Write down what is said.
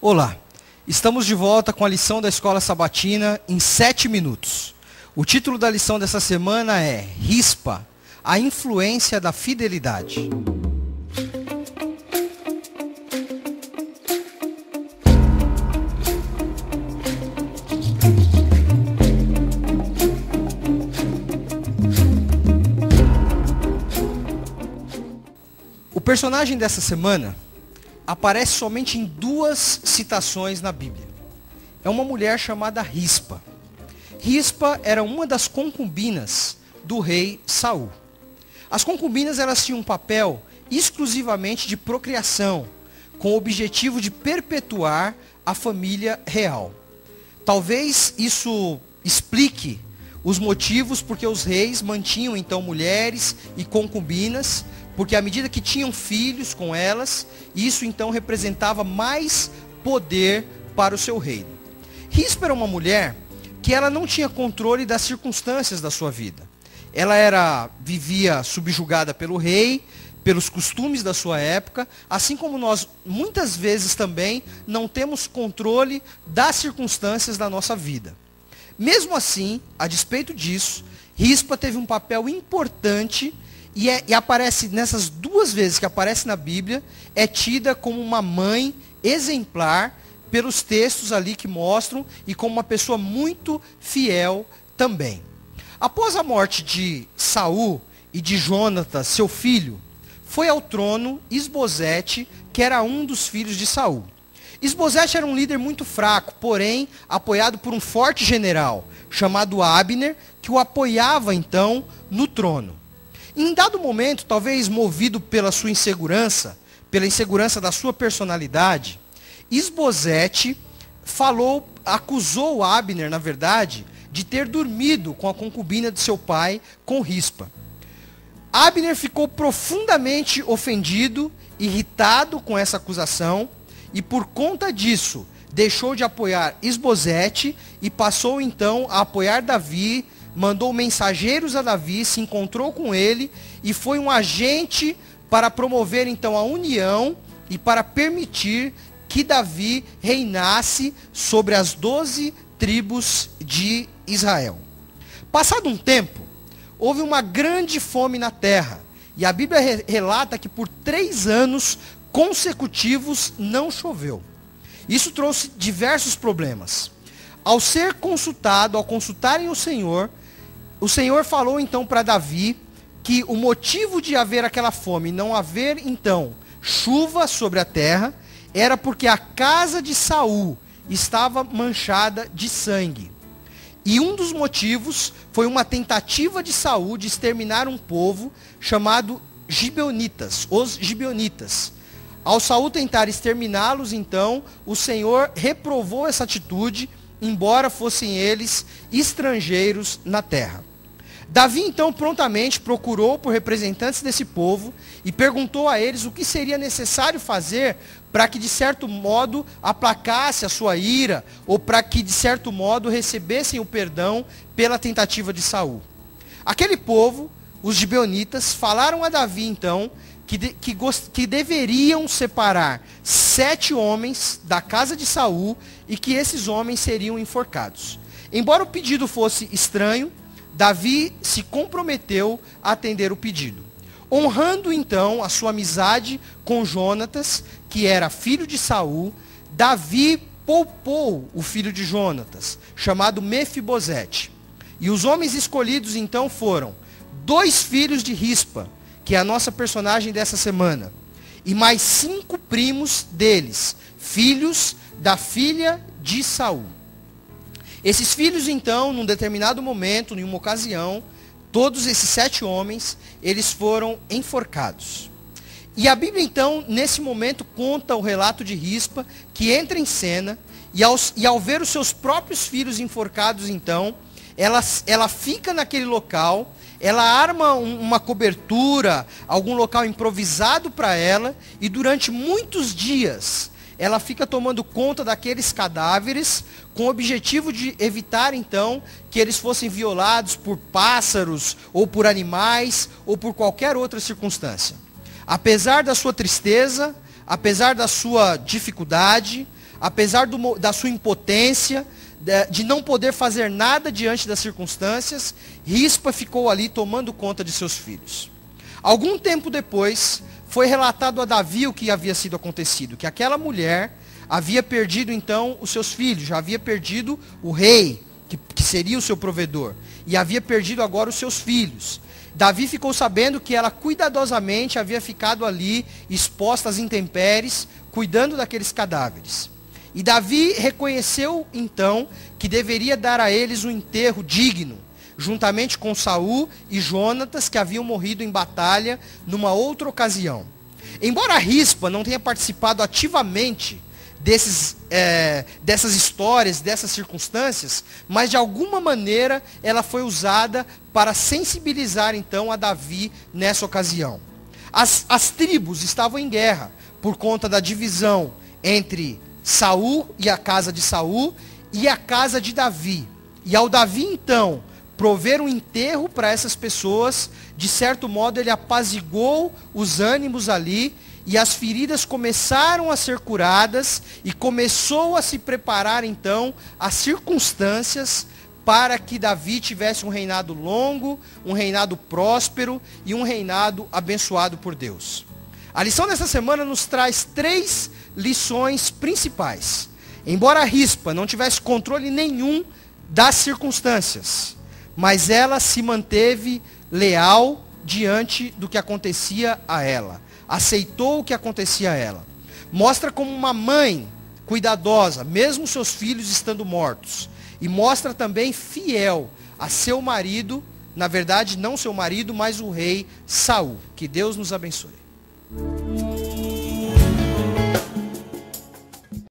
Olá, estamos de volta com a lição da Escola Sabatina em 7 minutos. O título da lição dessa semana é Rispa, a influência da fidelidade. O personagem dessa semana aparece somente em 2 citações na Bíblia. É uma mulher chamada Rispa. Rispa era uma das concubinas do rei Saul. As concubinas elas tinham um papel exclusivamente de procriação, com o objetivo de perpetuar a família real. Talvez isso explique os motivos porque os reis mantinham então mulheres e concubinas, porque à medida que tinham filhos com elas, isso então representava mais poder para o seu reino. Rispa era uma mulher que ela não tinha controle das circunstâncias da sua vida. Ela vivia subjugada pelo rei, pelos costumes da sua época, assim como nós muitas vezes também não temos controle das circunstâncias da nossa vida. Mesmo assim, a despeito disso, Rispa teve um papel importante e aparece nessas 2 vezes que aparece na Bíblia, é tida como uma mãe exemplar pelos textos ali que mostram e como uma pessoa muito fiel também. Após a morte de Saul e de Jonatas, seu filho, foi ao trono Isbosete, que era um dos filhos de Saul. Isbosete era um líder muito fraco, porém apoiado por um forte general, chamado Abner, que o apoiava então no trono. Em dado momento, talvez movido pela sua insegurança, pela insegurança da sua personalidade, Isbosete acusou Abner, na verdade, de ter dormido com a concubina de seu pai, com Rispa. Abner ficou profundamente ofendido, irritado com essa acusação, e por conta disso, deixou de apoiar Isbosete e passou então a apoiar Davi, mandou mensageiros a Davi, se encontrou com ele e foi um agente para promover então a união e para permitir que Davi reinasse sobre as 12 tribos de Israel. Passado um tempo, houve uma grande fome na terra e a Bíblia relata que por 3 anos consecutivos não choveu. Isso trouxe diversos problemas. Ao consultarem o Senhor falou então para Davi que o motivo de haver aquela fome, não haver então chuva sobre a terra, era porque a casa de Saul estava manchada de sangue. E um dos motivos foi uma tentativa de Saul de exterminar um povo chamado Gibeonitas, os Gibeonitas. Ao Saul tentar exterminá-los, então, o Senhor reprovou essa atitude, embora fossem eles estrangeiros na terra. Davi, então, prontamente procurou por representantes desse povo e perguntou a eles o que seria necessário fazer para que, de certo modo, aplacasse a sua ira, ou para que, de certo modo, recebessem o perdão pela tentativa de Saul. Aquele povo, os gibeonitas, falaram a Davi, então, que deveriam separar 7 homens da casa de Saul e que esses homens seriam enforcados. Embora o pedido fosse estranho, Davi se comprometeu a atender o pedido. Honrando então a sua amizade com Jonatas, que era filho de Saul, Davi poupou o filho de Jonatas, chamado Mefibosete. E os homens escolhidos então foram 2 filhos de Rispa, que é a nossa personagem dessa semana, e mais 5 primos deles, filhos da filha de Saul. Esses filhos, então, num determinado momento, em uma ocasião, todos esses 7 homens, eles foram enforcados. E a Bíblia, então, nesse momento, conta o relato de Rispa, que entra em cena, e ao ver os seus próprios filhos enforcados, então, ela fica naquele local, ela arma uma cobertura, algum local improvisado para ela, e durante muitos dias, ela fica tomando conta daqueles cadáveres, com o objetivo de evitar, então, que eles fossem violados por pássaros, ou por animais, ou por qualquer outra circunstância. Apesar da sua tristeza, apesar da sua dificuldade, apesar da sua impotência, de não poder fazer nada diante das circunstâncias, Rispa ficou ali tomando conta de seus filhos. Algum tempo depois, foi relatado a Davi o que havia sido acontecido, que aquela mulher havia perdido então os seus filhos, já havia perdido o rei, que seria o seu provedor, e havia perdido agora os seus filhos. Davi ficou sabendo que ela cuidadosamente havia ficado ali, exposta às intempéries, cuidando daqueles cadáveres. E Davi reconheceu então que deveria dar a eles um enterro digno, juntamente com Saul e Jonatas, que haviam morrido em batalha numa outra ocasião. Embora Rispa não tenha participado ativamente dessas histórias, dessas circunstâncias, mas de alguma maneira ela foi usada para sensibilizar então a Davi nessa ocasião. As tribos estavam em guerra por conta da divisão entre Saul e a casa de Saul e a casa de Davi. E ao Davi então prover um enterro para essas pessoas, de certo modo ele apaziguou os ânimos ali, e as feridas começaram a ser curadas, e começou a se preparar então as circunstâncias para que Davi tivesse um reinado longo, um reinado próspero e um reinado abençoado por Deus. A lição dessa semana nos traz 3 lições principais. Embora Rispa não tivesse controle nenhum das circunstâncias, mas ela se manteve leal diante do que acontecia a ela. Aceitou o que acontecia a ela. Mostra como uma mãe cuidadosa, mesmo seus filhos estando mortos. E mostra também fiel a seu marido, na verdade não seu marido, mas o rei Saul. Que Deus nos abençoe.